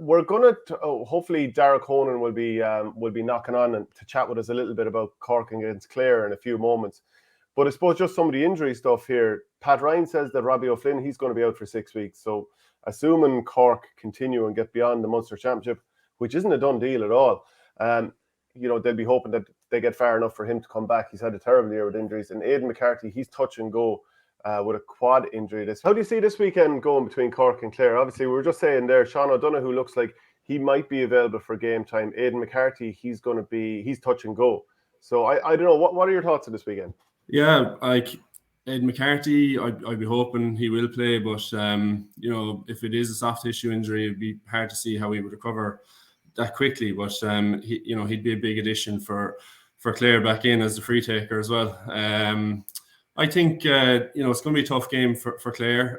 we're going to hopefully Darach Horan will be knocking on and to chat with us a little bit about Cork against Clare in a few moments. But I suppose just some of the injury stuff here. Pat Ryan says that Robbie O'Flynn, he's going to be out for 6 weeks. So assuming Cork continue and get beyond the Munster Championship, which isn't a done deal at all, they'll be hoping that they get far enough for him to come back. He's had a terrible year with injuries. And Aidan McCarthy, he's touch and go with a quad injury. How do you see this weekend going between Cork and Clare? Obviously, we were just saying there, Sean O'Donoghue looks like he might be available for game time. Aidan McCarthy, he's touch and go. So I don't know. What are your thoughts on this weekend? Yeah, like Ed McCarthy, I'd be hoping he will play, but if it is a soft tissue injury, it'd be hard to see how he would recover that quickly. But he'd be a big addition for Clare back in as a free taker as well. I think it's going to be a tough game for Clare.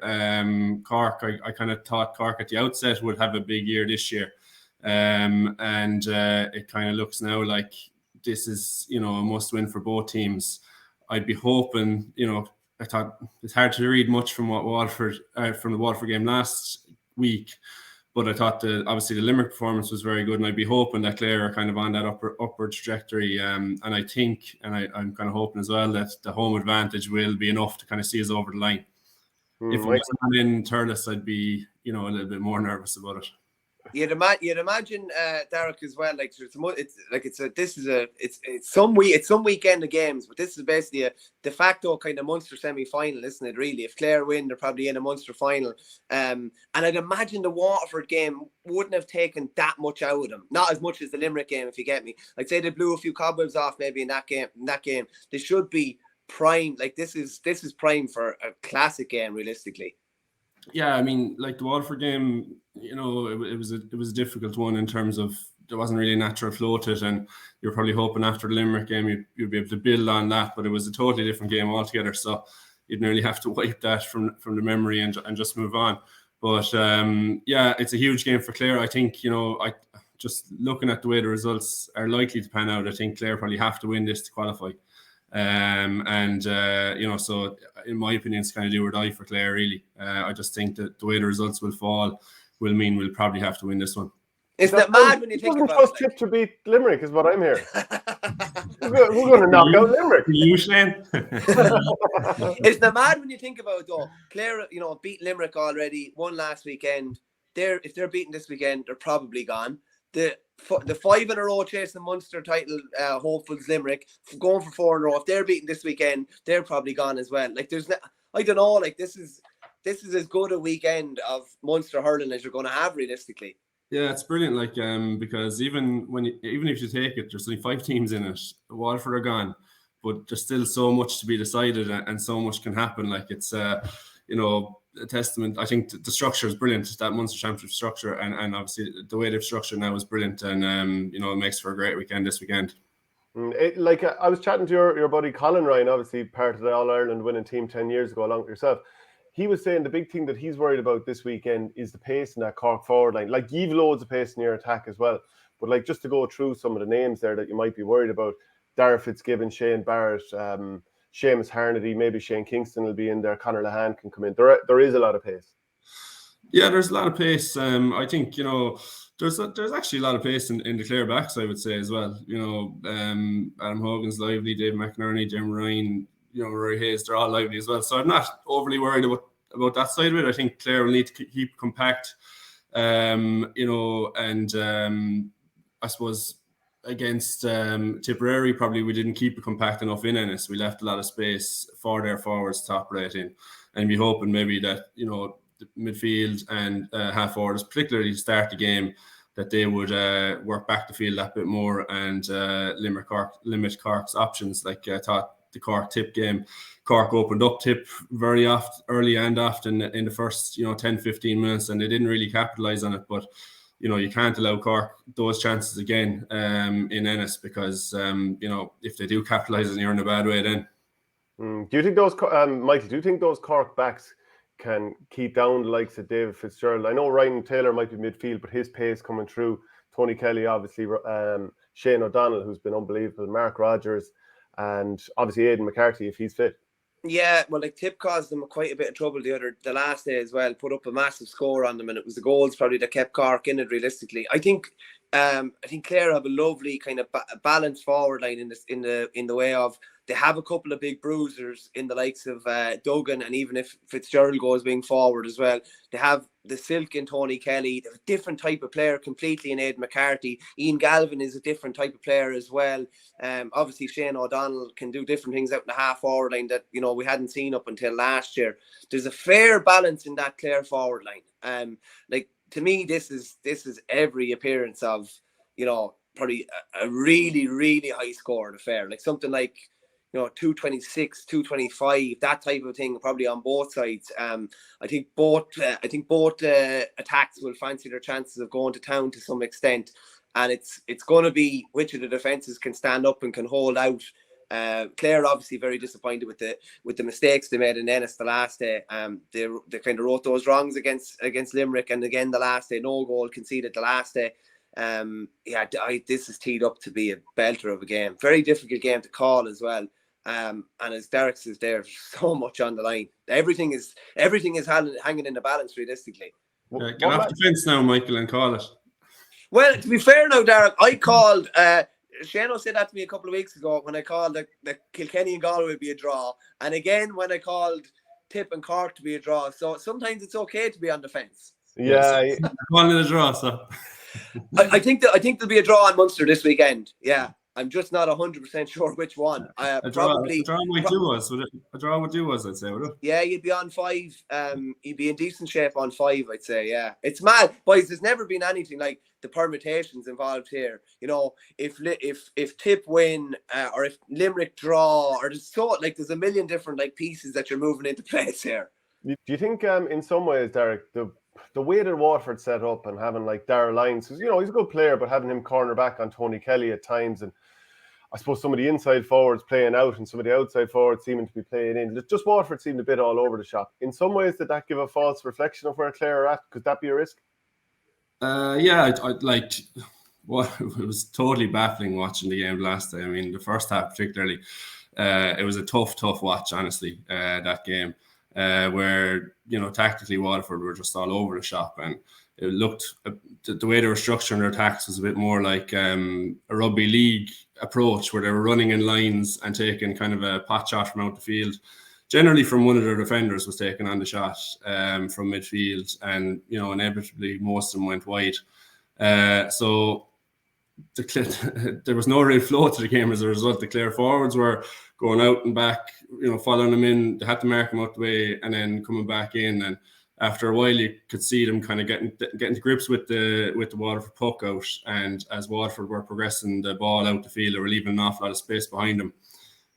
Cork, I kind of thought Cork at the outset would have a big year this year, and it kind of looks now like this is a must win for both teams. I'd be hoping, I thought it's hard to read much from what from the Waterford game last week, but I thought obviously the Limerick performance was very good, and I'd be hoping that Clare are kind of on that upward trajectory. And I think, and I'm kind of hoping as well, that the home advantage will be enough to kind of see us over the line. If it wasn't in Thurles, I'd be, a little bit more nervous about it. You'd imagine Darach as well. Like it's some weekend of games, but this is basically a de facto kind of Munster semi-final, isn't it? Really, if Clare win, they're probably in a Munster final. And I'd imagine the Waterford game wouldn't have taken that much out of them, not as much as the Limerick game, if you get me. Like say they blew a few cobwebs off maybe in that game. They should be prime. Like this is prime for a classic game, realistically. Yeah, I mean, like the Waterford game, it was a difficult one in terms of there wasn't really a natural flow to it, and you're probably hoping after the Limerick game you'd be able to build on that, but it was a totally different game altogether. So you'd nearly have to wipe that from the memory and just move on. But it's a huge game for Clare. I think I just looking at the way the results are likely to pan out, I think Clare probably have to win this to qualify. So in my opinion, it's kind of do or die for Clare, really. I just think that the way the results will fall will mean we'll probably have to win this one. Isn't it mad when you think about it? First tip to beat Limerick is what I'm hearing. We're going to knock out Limerick. You, Shane? Isn't it mad when you think about it, though? Clare, beat Limerick already, won last weekend. If they're beaten this weekend, they're probably gone. The 5 in a row chasing the Munster title hopefuls Limerick, going for 4 in a row. If they're beaten this weekend, they're probably gone as well. Like I don't know. Like this is as good a weekend of Munster hurling as you're going to have realistically. Yeah, it's brilliant. Like because even if you take it, there's only 5 teams in it. Waterford are gone, but there's still so much to be decided, and so much can happen. Like it's a testament. I think the structure is brilliant, that Munster Championship structure, and obviously the way they've structured now is brilliant, and it makes for a great weekend this weekend. I was chatting to your buddy Colin Ryan, obviously part of the All-Ireland winning team 10 years ago along with yourself. He was saying the big thing that he's worried about this weekend is the pace in that Cork forward line. Like you've loads of pace in your attack as well, but like just to go through some of the names there that you might be worried about: Darragh Fitzgibbon, Shane Barrett, Seamus Harnedy, maybe Shane Kingston will be in there. Conor Lahan can come in. There is a lot of pace. Yeah, there's a lot of pace. I think there's actually a lot of pace in the Clare backs, I would say as well. Adam Hogan's lively, Dave McInerney, Jim Ryan, Rory Hayes, they're all lively as well. So I'm not overly worried about that side of it. I think Clare will need to keep compact, and I suppose against Tipperary, probably we didn't keep it compact enough in Ennis. We left a lot of space for their forwards to operate in, and be hoping maybe that the midfield and half forwards, particularly to start the game, that they would work back the field that bit more and limit Cork's options. Like I thought the Cork tip game, Cork opened up tip very early and often in the first 10-15 minutes, and they didn't really capitalise on it. But you can't allow Cork those chances again in Ennis, because if they do capitalise, and you're in a bad way then. Do you think those Mikey? Do you think those Cork backs can keep down the likes of David Fitzgerald? I know Ryan Taylor might be midfield, but his pace coming through. Tony Kelly, obviously, Shane O'Donnell, who's been unbelievable, Mark Rogers, and obviously Aidan McCarthy if he's fit. Yeah, well, like Tip caused them quite a bit of trouble the last day as well. Put up a massive score on them, and it was the goals probably that kept Cork in it. Realistically, I think Clare have a lovely kind of balanced forward line in the way of they have a couple of big bruisers in the likes of Duggan, and even if Fitzgerald goes being forward as well, they have the Silk and Tony Kelly. They're a different type of player completely in Aidan McCarthy. Ian Galvin is a different type of player as well. Obviously Shane O'Donnell can do different things out in the half forward line that we hadn't seen up until last year. There's a fair balance in that Clare forward line. Like to me, this is every appearance of probably a really, really high scoring affair, like something like 226, 225, that type of thing, probably on both sides. I think both attacks will fancy their chances of going to town to some extent, and it's going to be which of the defenses can stand up and can hold out. Clare obviously very disappointed with the mistakes they made in Ennis the last day. They kind of wrote those wrongs against Limerick, and again the last day, no goal conceded the last day. This is teed up to be a belter of a game. Very difficult game to call as well. And as Darach says, there's so much on the line. Everything is hanging in the balance realistically. Get off the fence now, Michael, and call it. Well, to be fair now, Darach, I called. Shano said that to me a couple of weeks ago when I called the Kilkenny and Galway would be a draw, and again when I called Tip and Cork to be a draw. So sometimes it's okay to be on the fence. Yeah, calling it a draw. So I think there'll be a draw on Munster this weekend. Yeah. I'm just not 100% sure which one. A draw would do us. A draw would do us, I'd say, would it? Yeah, you'd be on 5. You'd be in decent shape on 5, I'd say. Yeah, it's mad, boys. There's never been anything like the permutations involved here. If Tip win or if Limerick draw, or there's a million different pieces that you're moving into place here. Do you think in some ways, Darach, the way that Waterford set up and having Darragh Lyons, because he's a good player, but having him corner back on Tony Kelly at times, and I suppose some of the inside forwards playing out and some of the outside forwards seeming to be playing in. Just Waterford seemed a bit all over the shop. In some ways, did that give a false reflection of where Clare are at? Could that be a risk? Yeah, it was totally baffling watching the game last day. I mean, the first half particularly, it was a tough watch, honestly, that game. Where tactically Waterford were just all over the shop, and it looked the way they were structuring their attacks was a bit more like a rugby league approach, where they were running in lines and taking kind of a pot shot from out the field. Generally, from one of their defenders was taken on the shot from midfield, and inevitably most of them went wide. So there was no real flow to the game as a result. The Clare forwards were going out and back, following them in. They had to mark them out the way and then coming back in. And after a while, you could see them kind of getting to grips with the Waterford puck out. And as Waterford were progressing the ball out the field, they were leaving an awful lot of space behind them.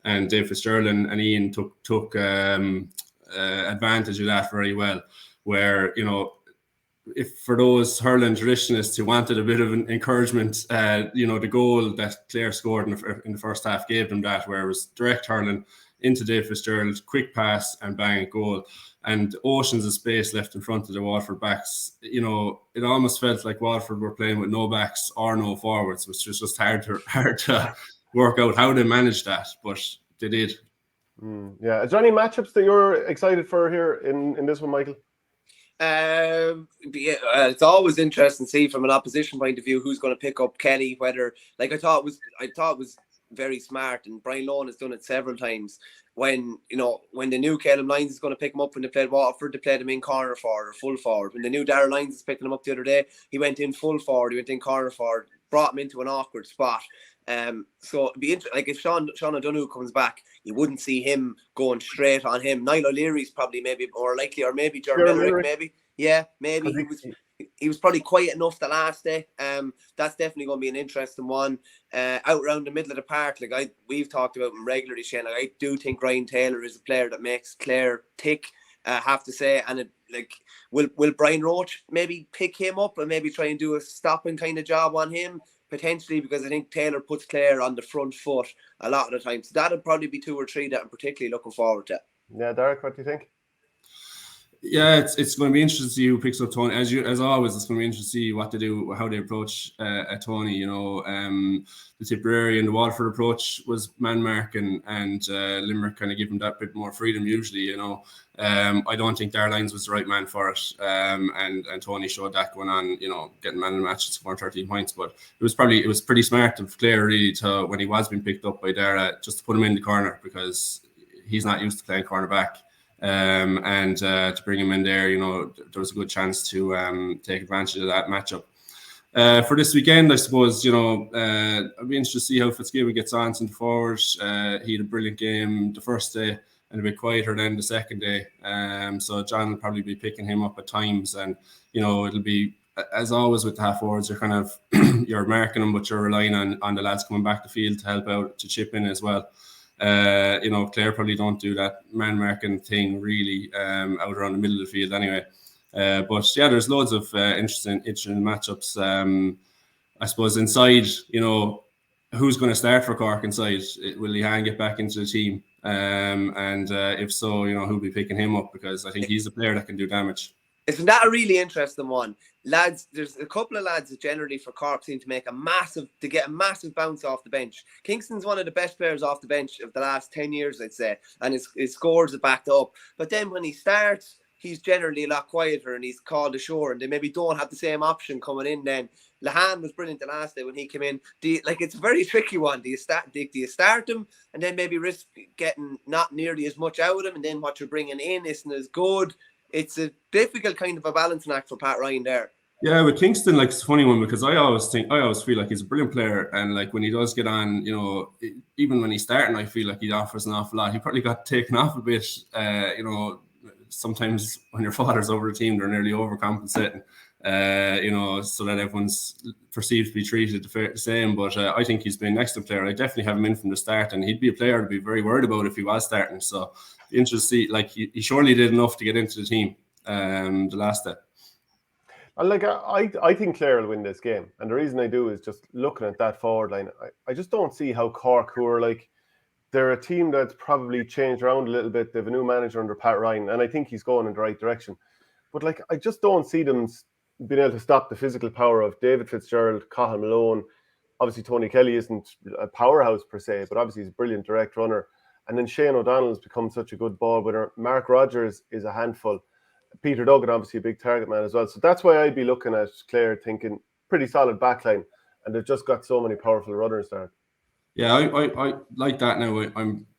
And Dave Fitzgerald and Ian took advantage of that very well. Where if for those hurling traditionalists who wanted a bit of an encouragement, the goal that Clare scored in the first half gave them that, where it was direct hurling into Dave Fitzgerald, quick pass and bang, goal, and oceans of space left in front of the Waterford backs. It almost felt like Waterford were playing with no backs or no forwards, which was just hard to work out how they managed that, but they did. Yeah. Is there any matchups that you're excited for here in this one, Michael? It's always interesting to see from an opposition point of view who's going to pick up Kelly. Whether I thought it was very smart, and Brian Lohan has done it several times. When they knew Caleb Lyons is going to pick him up when they played Waterford, they played him in corner forward or full forward. When they knew Darragh Lyons is picking him up the other day, he went in full forward, he went in corner forward, brought him into an awkward spot. So it'd be interesting. If Sean O'Donoghue comes back, you wouldn't see him going straight on him. Niall O'Leary's probably maybe more likely, or maybe Jeremy Merrick, maybe. Yeah, maybe he was probably quiet enough the last day. That's definitely going to be an interesting one. Out around the middle of the park, we've talked about him regularly, Shane. I do think Ryan Taylor is a player that makes Clare tick. Have to say, and will Brian Roach maybe pick him up and maybe try and do a stopping kind of job on him? Potentially, because I think Taylor puts Clare on the front foot a lot of the time. So that'll probably be 2 or 3 that I'm particularly looking forward to. Yeah, Darach, what do you think? Yeah, it's going to be interesting to see who picks up Tony. As always, it's going to be interesting to see what they do, how they approach Tony. The Tipperary and the Waterford approach was man marking, and Limerick kind of give him that bit more freedom usually. I don't think Darragh Lyons was the right man for it, and Tony showed that going on. Getting man of the match, scoring 13 points, but it was pretty smart of Clare really to, when he was being picked up by Darragh, just to put him in the corner because he's not used to playing cornerback. And to bring him in there, there was a good chance to take advantage of that matchup. For this weekend, I suppose, I'll be interested to see how Fitzgibbon gets on centre forward. He had a brilliant game the first day and a bit quieter than the second day. So John will probably be picking him up at times, and it'll be, as always with the half forwards, you're kind of you're marking them, but you're relying on the lads coming back the field to help out, to chip in as well. Clare probably don't do that man marking thing really out around the middle of the field anyway. But yeah, there's loads of interesting matchups. I suppose inside, who's going to start for Cork inside? Will Lehan get back into the team? And if so, who'll be picking him up, because I think he's a player that can do damage. Isn't that a really interesting one? Lads, there's a couple of lads that generally for Cork seem to get a massive bounce off the bench. Kingston's one of the best players off the bench of the last 10 years, I'd say, and his scores are backed up. But then when he starts, he's generally a lot quieter and he's called ashore, and they maybe don't have the same option coming in then. Lehan was brilliant the last day when he came in. It's a very tricky one. Do you start him and then maybe risk getting not nearly as much out of him, and then what you're bringing in isn't as good? It's a difficult kind of a balancing act for Pat Ryan there. Yeah, with Kingston, it's a funny one, because I always feel like he's a brilliant player, and when he does get on, even when he's starting, I feel like he offers an awful lot. He probably got taken off a bit, sometimes when your father's over a team, they're nearly overcompensating, so that everyone's perceived to be treated the same. But I think he's been an excellent player. I definitely have him in from the start, and he'd be a player to be very worried about if he was starting. So interesting to see, he surely did enough to get into the team the last day. I think Clare will win this game, and the reason I do is just looking at that forward line. I just don't see how Cork, who are they're a team that's probably changed around a little bit. They have a new manager under Pat Ryan, and I think he's going in the right direction. But I just don't see them being able to stop the physical power of David Fitzgerald, Cathal Malone. Obviously, Tony Kelly isn't a powerhouse per se, but obviously he's a brilliant direct runner. And then Shane O'Donnell's become such a good ball winner. Mark Rogers is a handful. Peter Duggan, obviously a big target man as well. So that's why I'd be looking at Clare thinking pretty solid backline, and they've just got so many powerful runners there. Yeah, I like that now.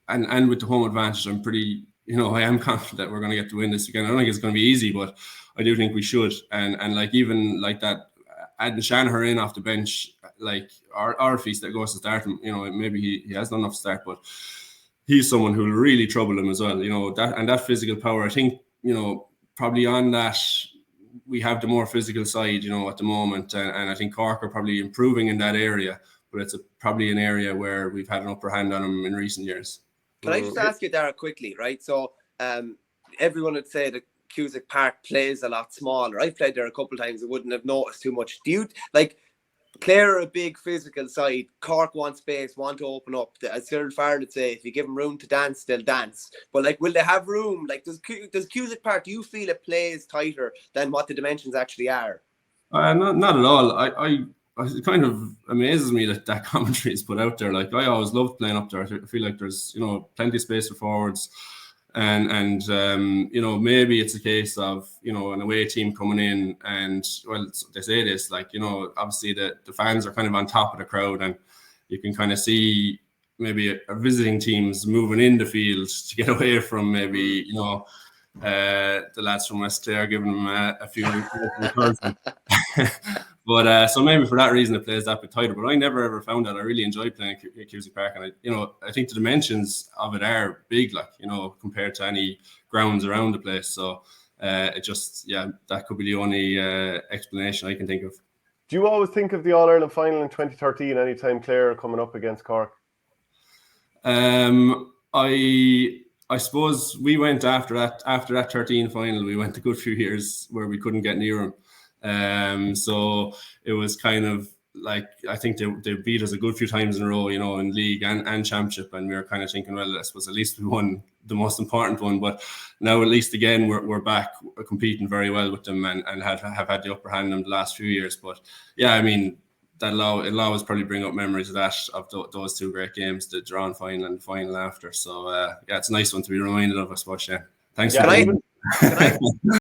And with the home advantage, I'm pretty, I am confident that we're going to get to win this again. I don't think it's going to be easy, but I do think we should. And even that, adding Shanahan in off the bench, our feast that goes to start him, maybe he has done enough to start, but he's someone who will really trouble him as well. That physical power, I think, probably on that, we have the more physical side, at the moment. And I think Cork are probably improving in that area, but it's probably an area where we've had an upper hand on them in recent years. Can I just ask you, Darach, quickly, right? So everyone would say that Cusack Park plays a lot smaller. I've played there a couple of times. I wouldn't have noticed too much. Do you, Clare are a big physical side. Cork want space, want to open up. As Cyril Farrell would say, if you give them room to dance, they'll dance. But will they have room? Does Cusack Park, do you feel it plays tighter than what the dimensions actually are? Not at all. It kind of amazes me that commentary is put out there. I always loved playing up there. I feel like there's plenty of space for forwards. And maybe it's a case of, an away team coming in and, well, they say this, obviously the fans are kind of on top of the crowd, and you can kind of see maybe a visiting teams moving in the field to get away from maybe, the lads from West Clare giving them a few. But so maybe for that reason it plays that bit tighter. But I never ever found that. I really enjoyed playing at Cusack Park, and I think the dimensions of it are big, compared to any grounds around the place. So it just, that could be the only explanation I can think of. Do you always think of the All Ireland final in 2013 anytime Clare are coming up against Cork? I suppose we went after that 13 final. We went a good few years where we couldn't get near them. So it was kind of like I think they beat us a good few times in a row, in league and championship, and we were kind of thinking, well, I suppose at least we won the most important one. But now at least again we're back competing very well with them and have had the upper hand in the last few years. But yeah, I mean, it'll always probably bring up memories of those two great games, the drawn final and the final after. So yeah, it's a nice one to be reminded of, I suppose. Yeah, thanks. Yeah, Can I